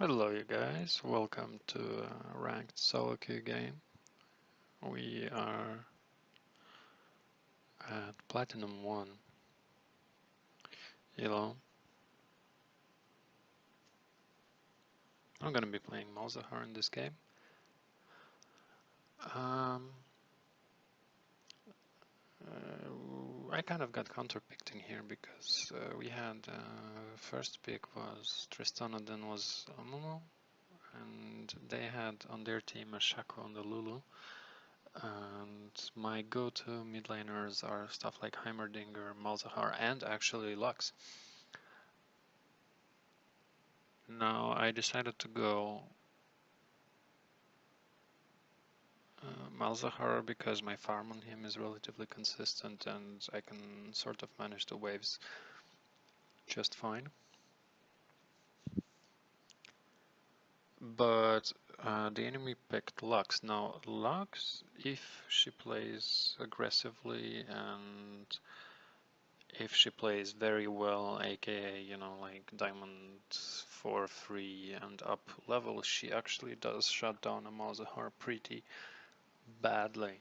Hello you guys, welcome to a ranked soloQ game. We are at Platinum 1. Hello. I'm gonna be playing Malzahar in this game. I kind of got counter-picked in here because we had first pick was Tristana, then was Amumu, and they had on their team a Shaco and a Lulu. And my go-to mid laners are stuff like Heimerdinger, Malzahar, and actually Lux. Now I decided to go Malzahar because my farm on him is relatively consistent and I can sort of manage the waves just fine. But the enemy picked Lux. Now Lux, if she plays aggressively and if she plays very well, aka, you know, like Diamond 4-3 and up level, she actually does shut down a Malzahar pretty badly.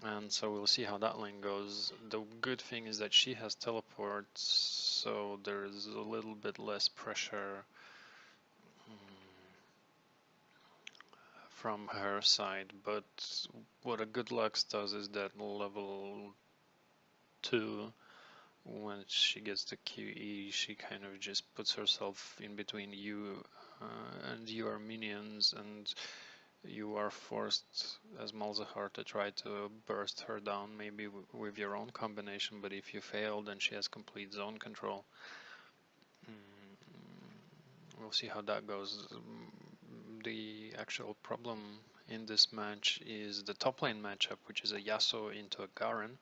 And so we'll see how that lane goes. The good thing is that she has teleport, so there's a little bit less pressure from her side. But what a good Lux does is that level 2, when she gets the QE, she kind of just puts herself in between you and your minions, and you are forced as Malzahar to try to burst her down, maybe with your own combination, but if you fail, then she has complete zone control. We'll see how that goes. The actual problem in this match is the top lane matchup, which is a Yasuo into a Garen.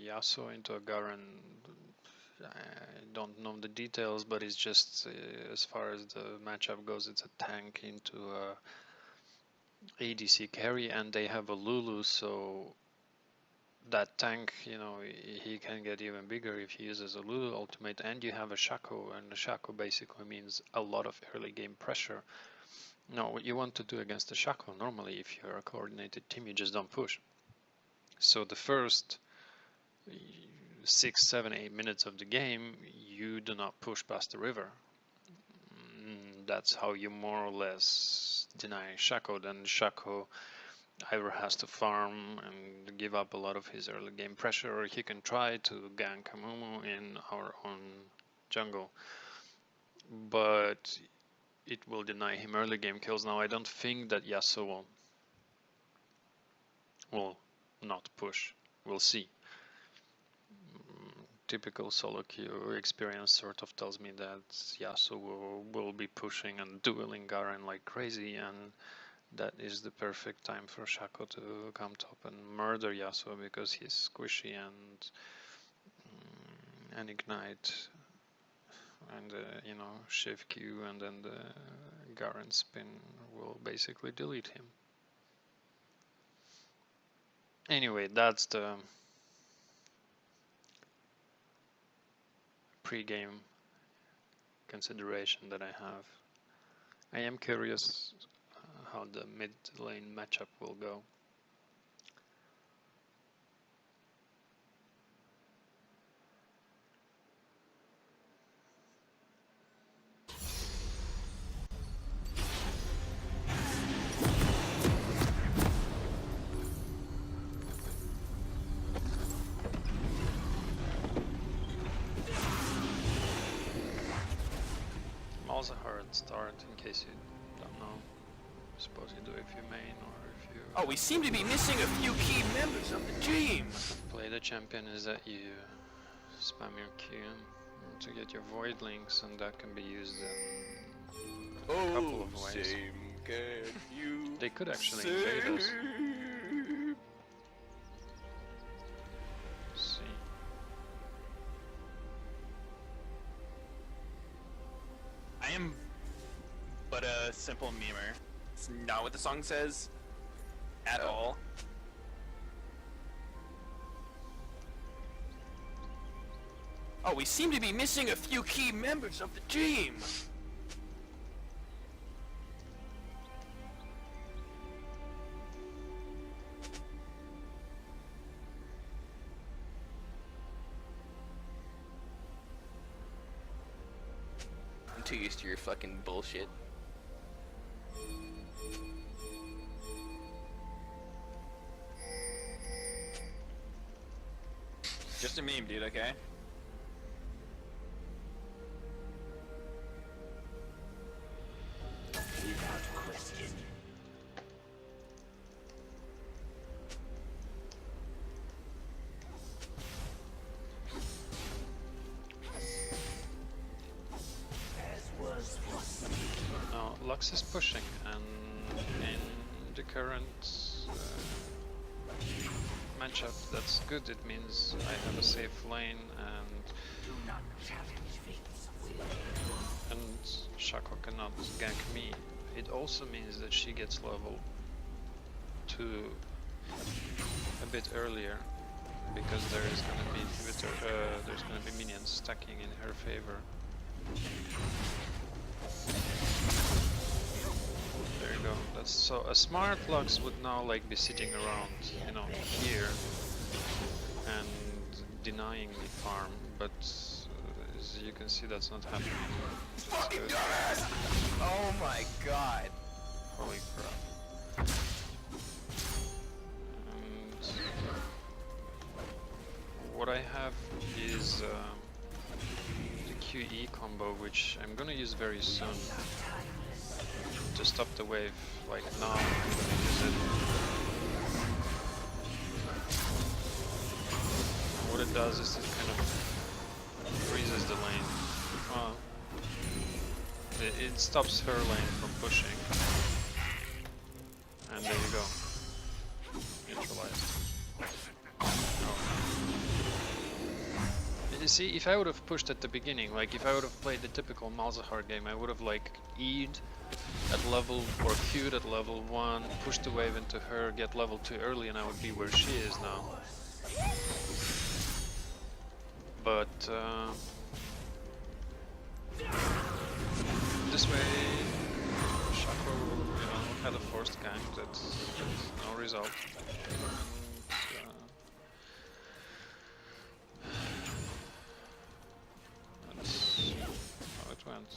Yasuo into a Garen, I don't know the details, but it's just as far as the matchup goes, it's a tank into a ADC carry, and they have a Lulu, so that tank, you know, he can get even bigger if he uses a Lulu ultimate, and you have a Shaco, and the Shaco basically means a lot of early game pressure. Now, what you want to do against the Shaco, normally if you're a coordinated team, you just don't push. So the first 6, 7, 8 minutes of the game, you do not push past the river. That's how you more or less deny Shaco. Then Shaco either has to farm and give up a lot of his early game pressure, or he can try to gank Amumu in our own jungle. But it will deny him early game kills. Now I don't think that Yasuo will not push. We'll see. Typical soloQ experience sort of tells me that Yasuo will be pushing and dueling Garen like crazy, and that is the perfect time for Shaco to come top and murder Yasuo because he's squishy and ignite and you know, shift Q, and then the Garen spin will basically delete him. Anyway, that's the pre-game consideration that I have. I am curious how the mid lane matchup will go. Malzahar at start, in case you don't know. I suppose you do if you main or if you... Oh, we seem to be missing a few key members of the team. Play the champion is that you spam your Q to get your void links, and that can be used in a couple of ways. Same can you They could actually invade us. Let's see. I am but a simple memer. It's not what the song says at all. Oh, we seem to be missing a few key members of the team. I'm too used to your fucking bullshit. Just a meme, dude, okay? Without question. Now Lux is pushing, and in the current matchup, that's good. It means I have a safe lane, and Shaco cannot gank me. It also means that she gets level 2 a bit earlier, because there is going to be there's going to be minions stacking in her favor. There you go. That's so a smart Lux would now like be sitting around, you know, here and denying me farm, but as you can see, that's not happening. Fucking dumbass! Oh my god. Holy crap. And what I have is the QE combo, which I'm gonna use very soon to stop the wave. Like now, I'm gonna use it. And what it does is it kind of freezes the lane. Well, it stops her lane from pushing. And there you go. Neutralized. Oh. You see, if I would have pushed at the beginning, like if I would have played the typical Malzahar game, I would have like E'd at level, or Q'd at level 1, pushed the wave into her, get level 2 early, and I would be where she is now. But this way, Shaco, you know, had a forced gank that's no result. And that's how it went.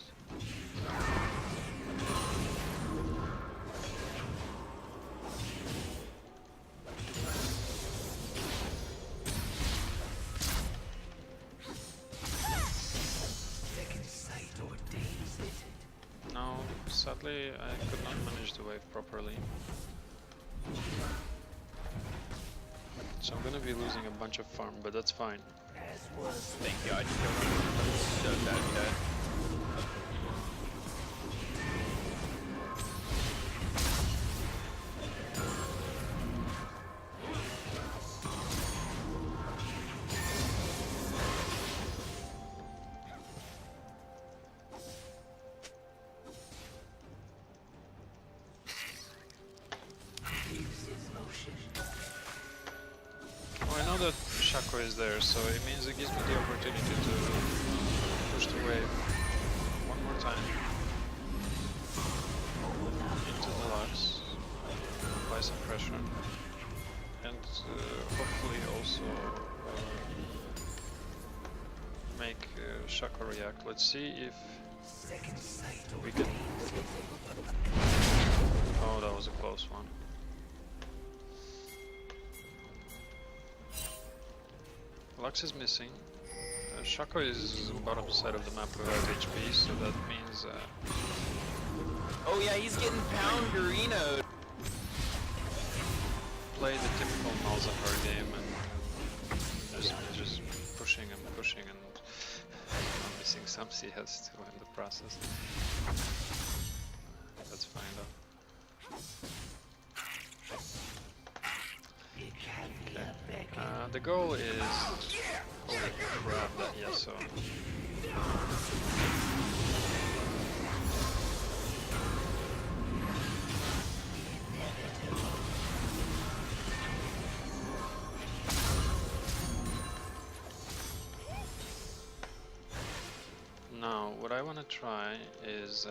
No, sadly I could not manage the wave properly. So I'm gonna be losing a bunch of farm, but that's fine. Thank you, I just don't know. That'd be dead. Well, I know that Shaco is there, so it means it gives me the opportunity to push the wave one more time into the Lux, apply some pressure, and hopefully also make Shaco react. Let's see if we can... Oh, that was a close one. Lux is missing. Shaco is bottom side of the map without HP, so that means... Oh yeah, he's getting pounderinoed. Play the typical Malzahar game and just pushing and pushing and I'm missing some CS too in the process. That's fine though. Okay. The goal is... Holy crap, that Yasuo. Now, what I want to try is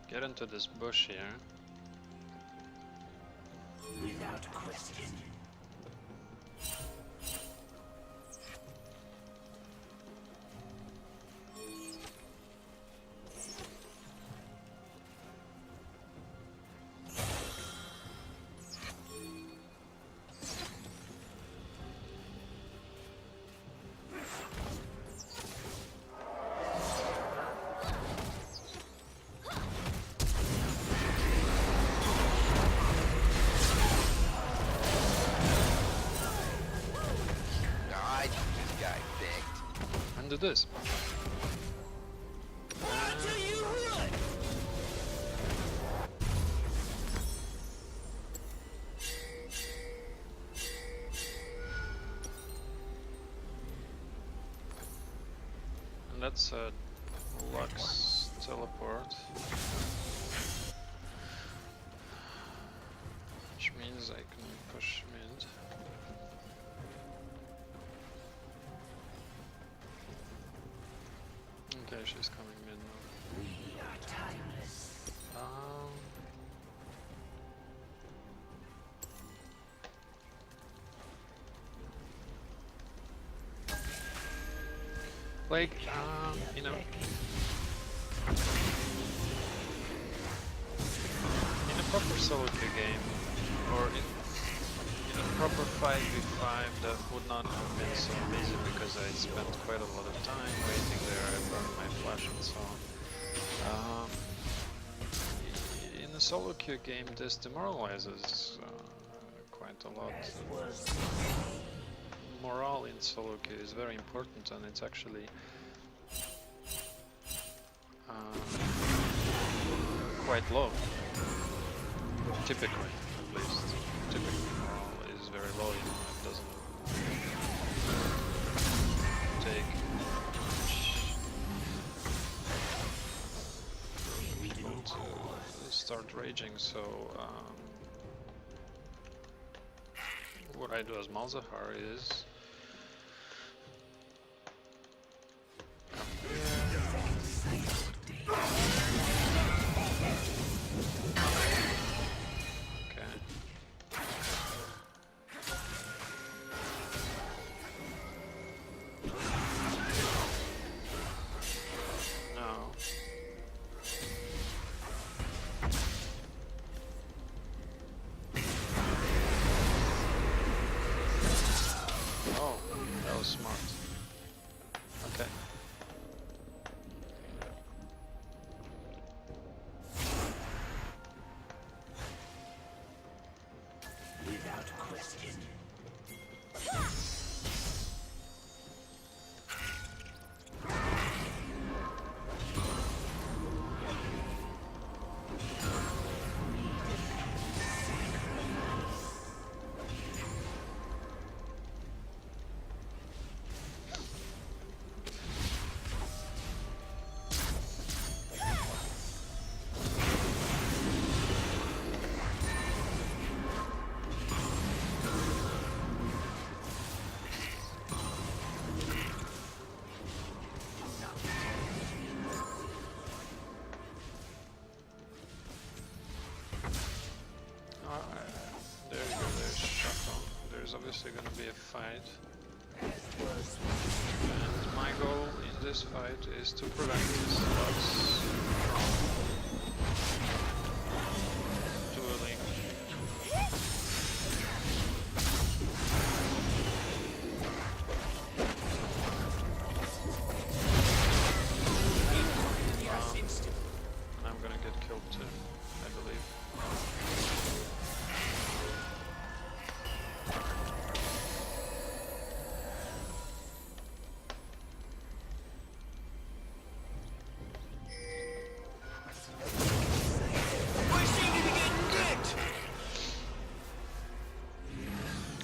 get into this bush here. Without question. Do this. And that's a Lux teleport, which means I can push mid. Okay, she's coming mid now. We are timeless. Like, you know, in a proper soloQ game, or in a proper 5v5, that would not have been so easy because I spent quite a lot of time waiting there, I burned my flash and so on. In a soloQ game, this demoralizes quite a lot. Morale in soloQ is very important, and it's actually quite low. Typically, at least. Typically, morale is very low, you know, it doesn't take much people to start raging, so what I do as Malzahar is smart. Okay. Without question. There's obviously going to be a fight, and my goal in this fight is to prevent this Lux from dueling. And I'm gonna get killed too, I believe.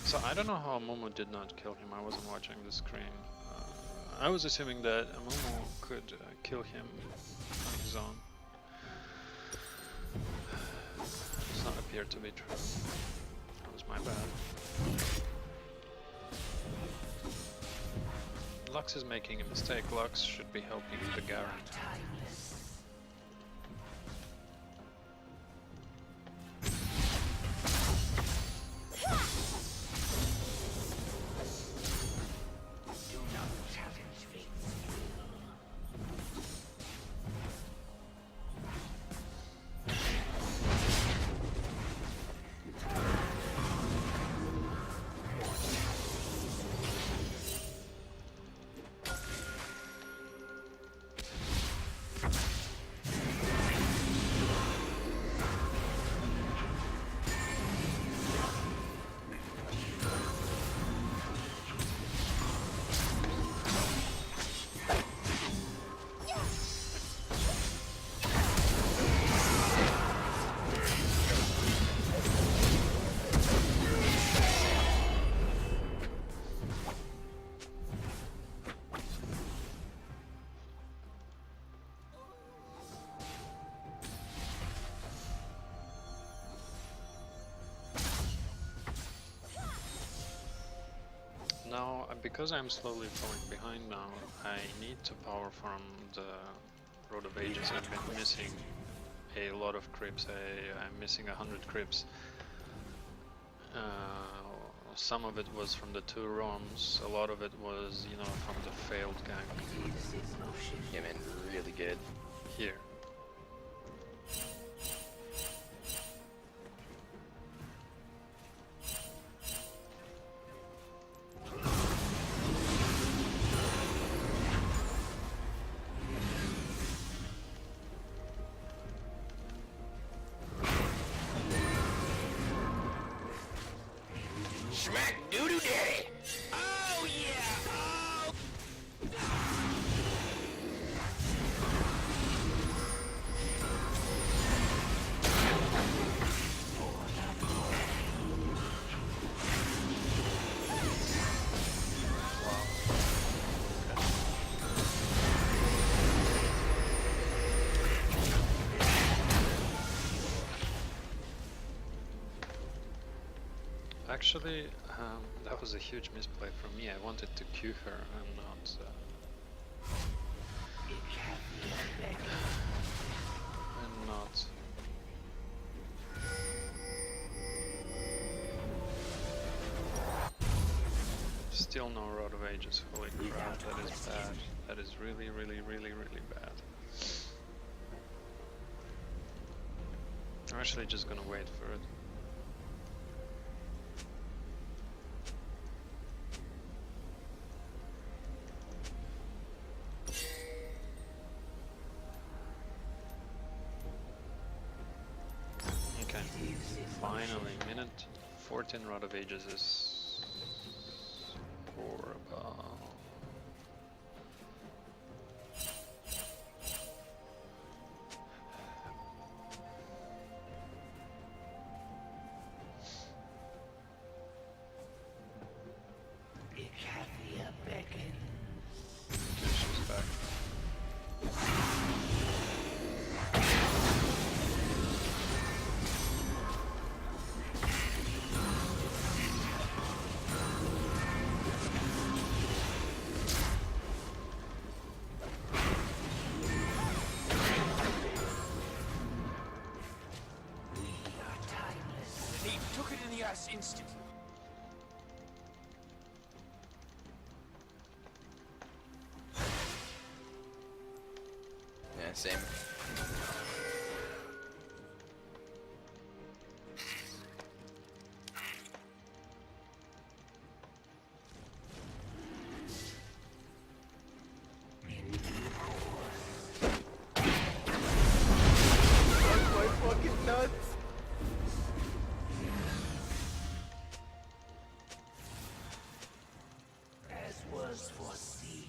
So I don't know how Momo did not kill him. I wasn't watching the screen. I was assuming that Momo could kill him on his own. It's not appealing. appear to be true. That was my bad. Lux is making a mistake. Lux should be helping the Garen. Timeless. Do not challenge fate's Now, because I'm slowly falling behind now, I need to power farm the Road of Ages. I've been missing a lot of creeps. I'm missing 100 creeps. Some of it was from the 2 ROMs, a lot of it was, you know, from the failed gank leaves its motion. Yeah, man, really good. here. Smack doo-doo daddy! Oh yeah! Oh! Actually, that was a huge misplay from me. I wanted to Q her and not... It can be a begging. and not... Still no Road of Ages, holy crap, that is bad. That is really, really, really, really bad. I'm actually just gonna wait for it. Okay, finally, minute 14 Rod of Ages is horrible. It can be a begging. Okay, she's back. We are timeless. He took it in the ass instantly. Yeah, same. That's my fucking nuts. As was foreseen.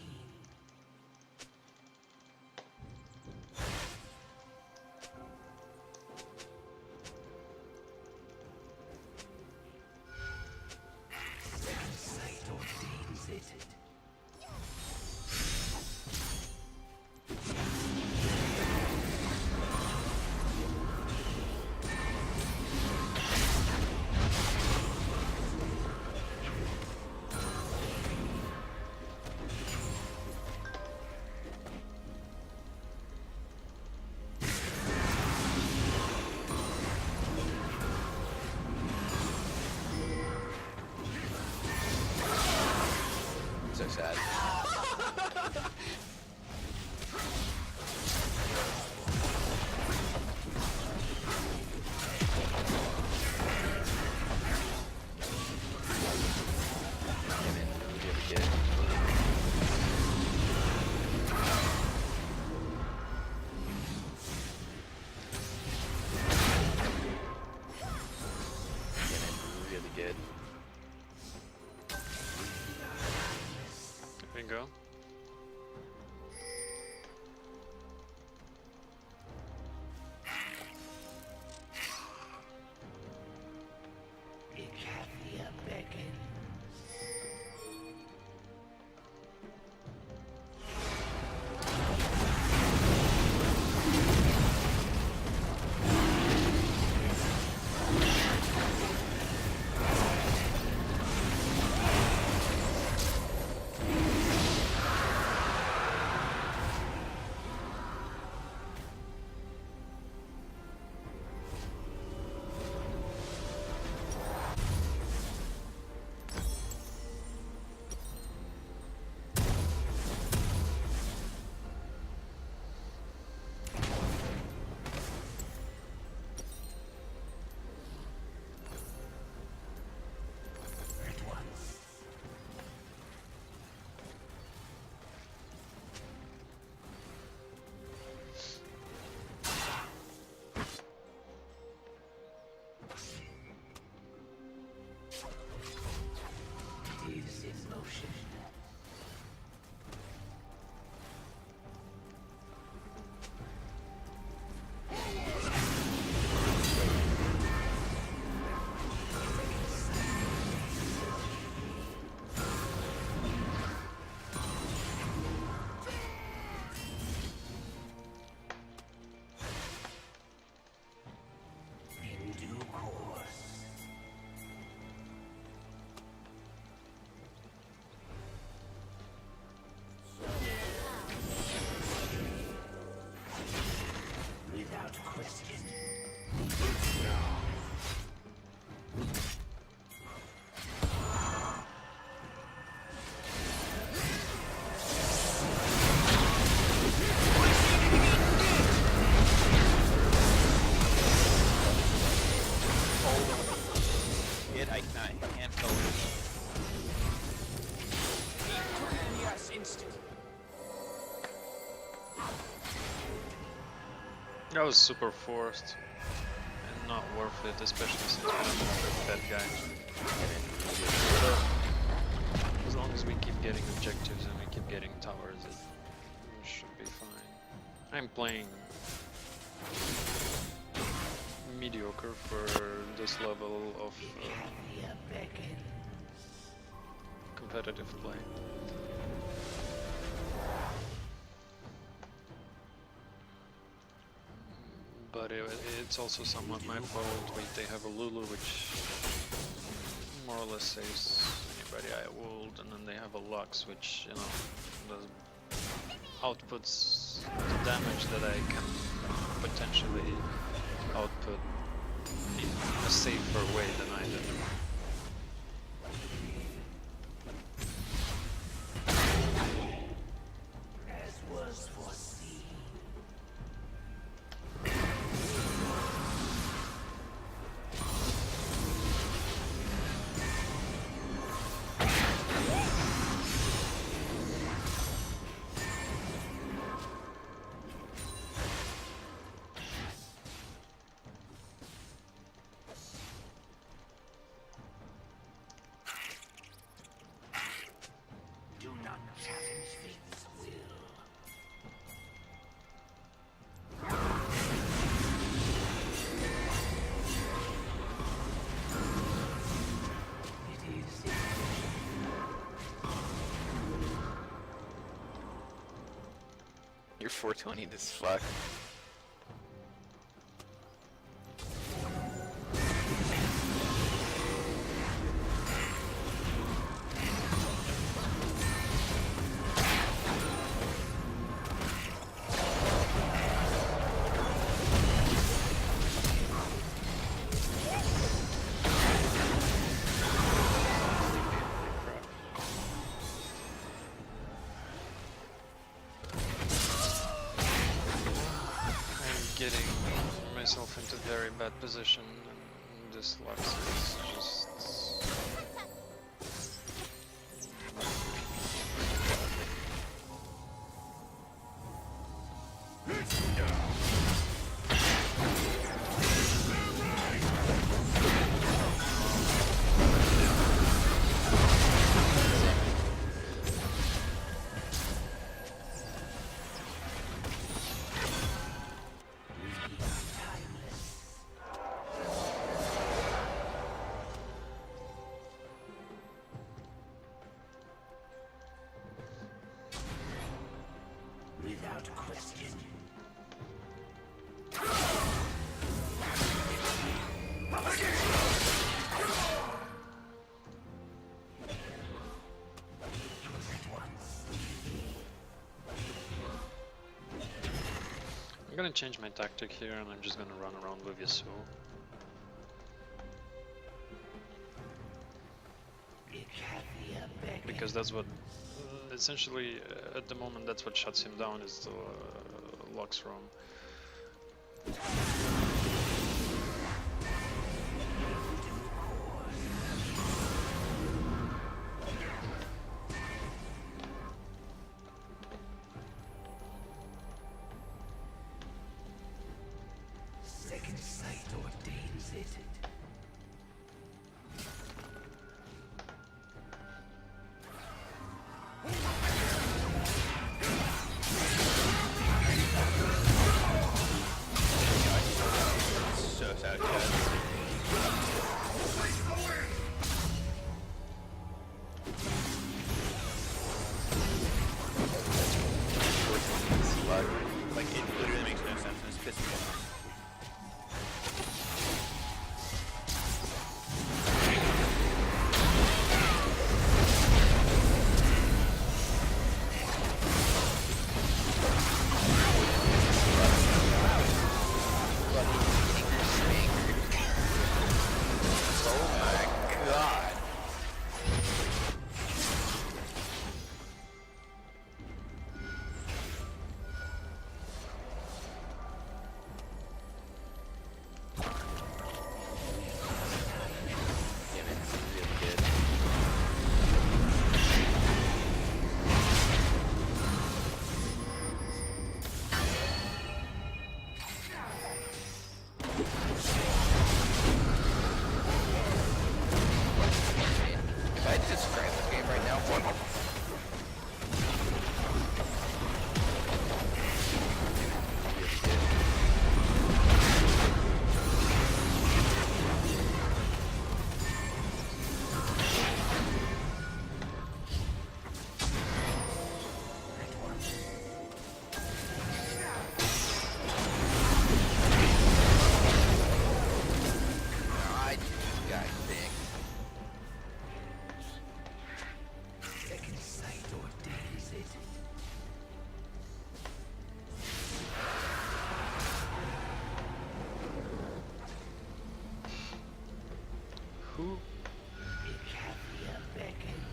motion. In due course. Without question. It, I can't tell it. Yes, instant. That was super forced and not worth it, especially since we don't have that bad guy. But, as long as we keep getting objectives and we keep getting towers, it should be fine. I'm playing mediocre for this level of Caviar beckons. competitive play. But it's also somewhat my fault. They have a Lulu, which more or less saves anybody I ult, and then they have a Lux, which, you know, does outputs the damage that I can potentially output in a safer way than I did. As was foreseen. Do not challenge fate's will. It is. You're 420 this fuck. I'm getting myself into very bad position, and this Lux is just... Without question. I'm gonna change my tactic here, and I'm just gonna run around with Yasuo. Caviar beckons. Because that's what, essentially, at the moment, that's what shuts him down, is the Lux roam. Second sight ordains it. Like, it literally makes no sense and it's pissing me off. Oh my god. Damn it, this is really good. If I just scrap this game right now, I just got thick. Second sight ordains it. Who? Icavia beckons.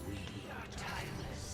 We are timeless.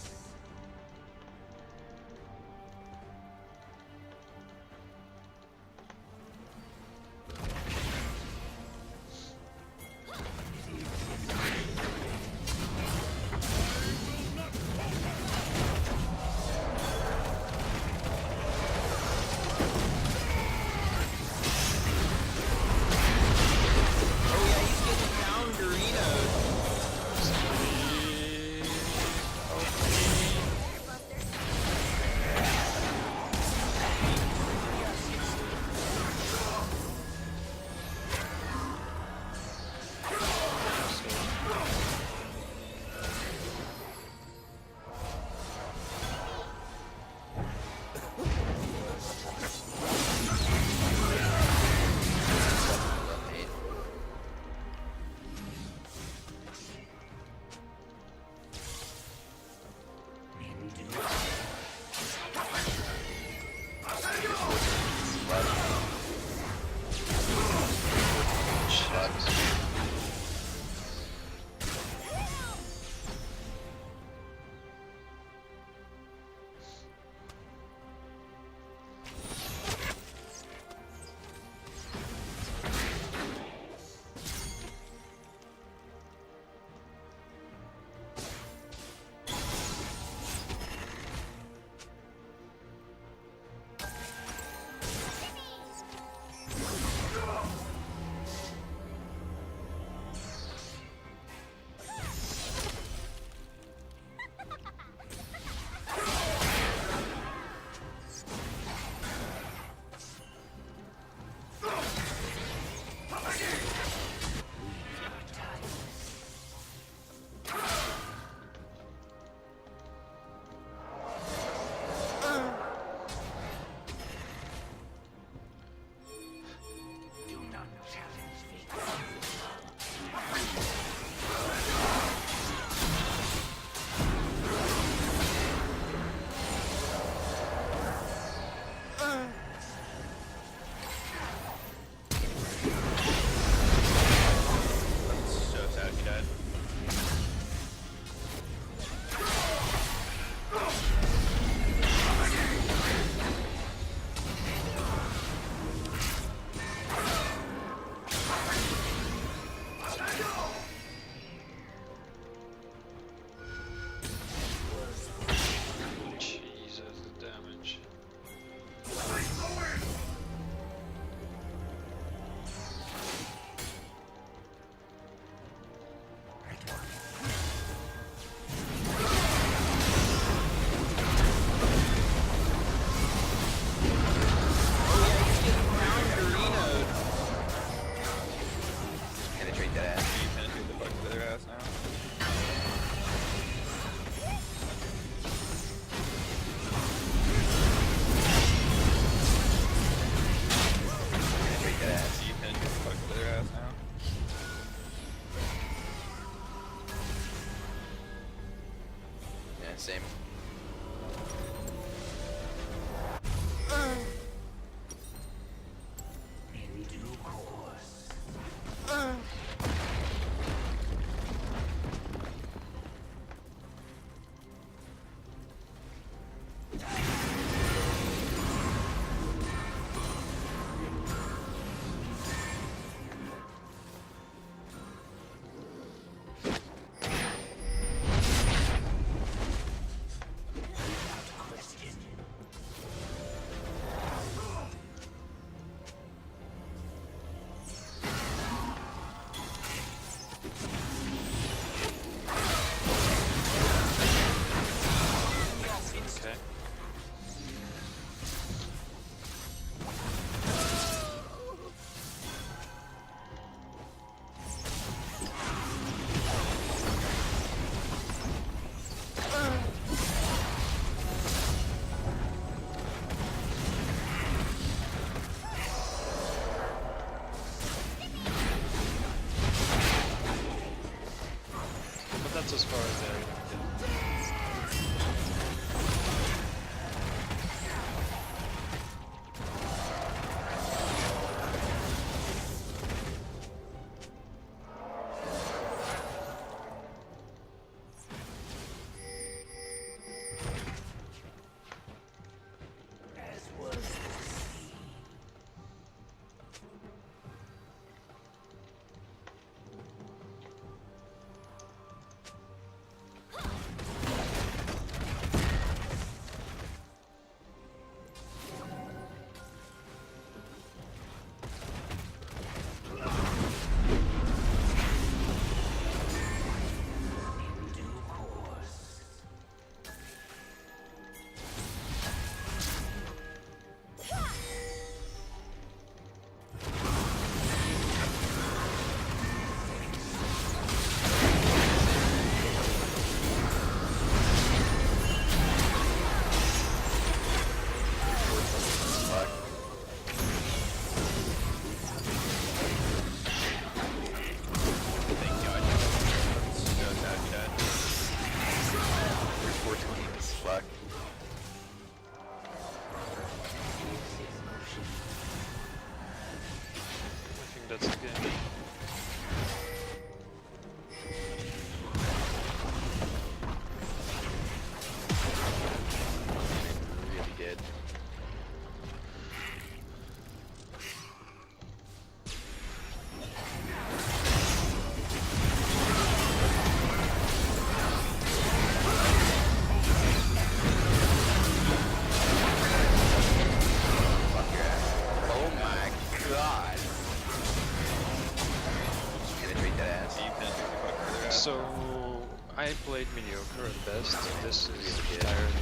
played mediocre at best. This is entirely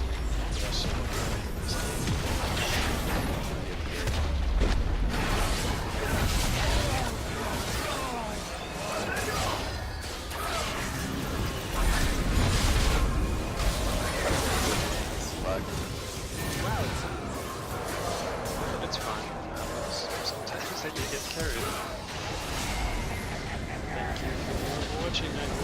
possible. It's fine. Sometimes I get carried. Thank you for watching.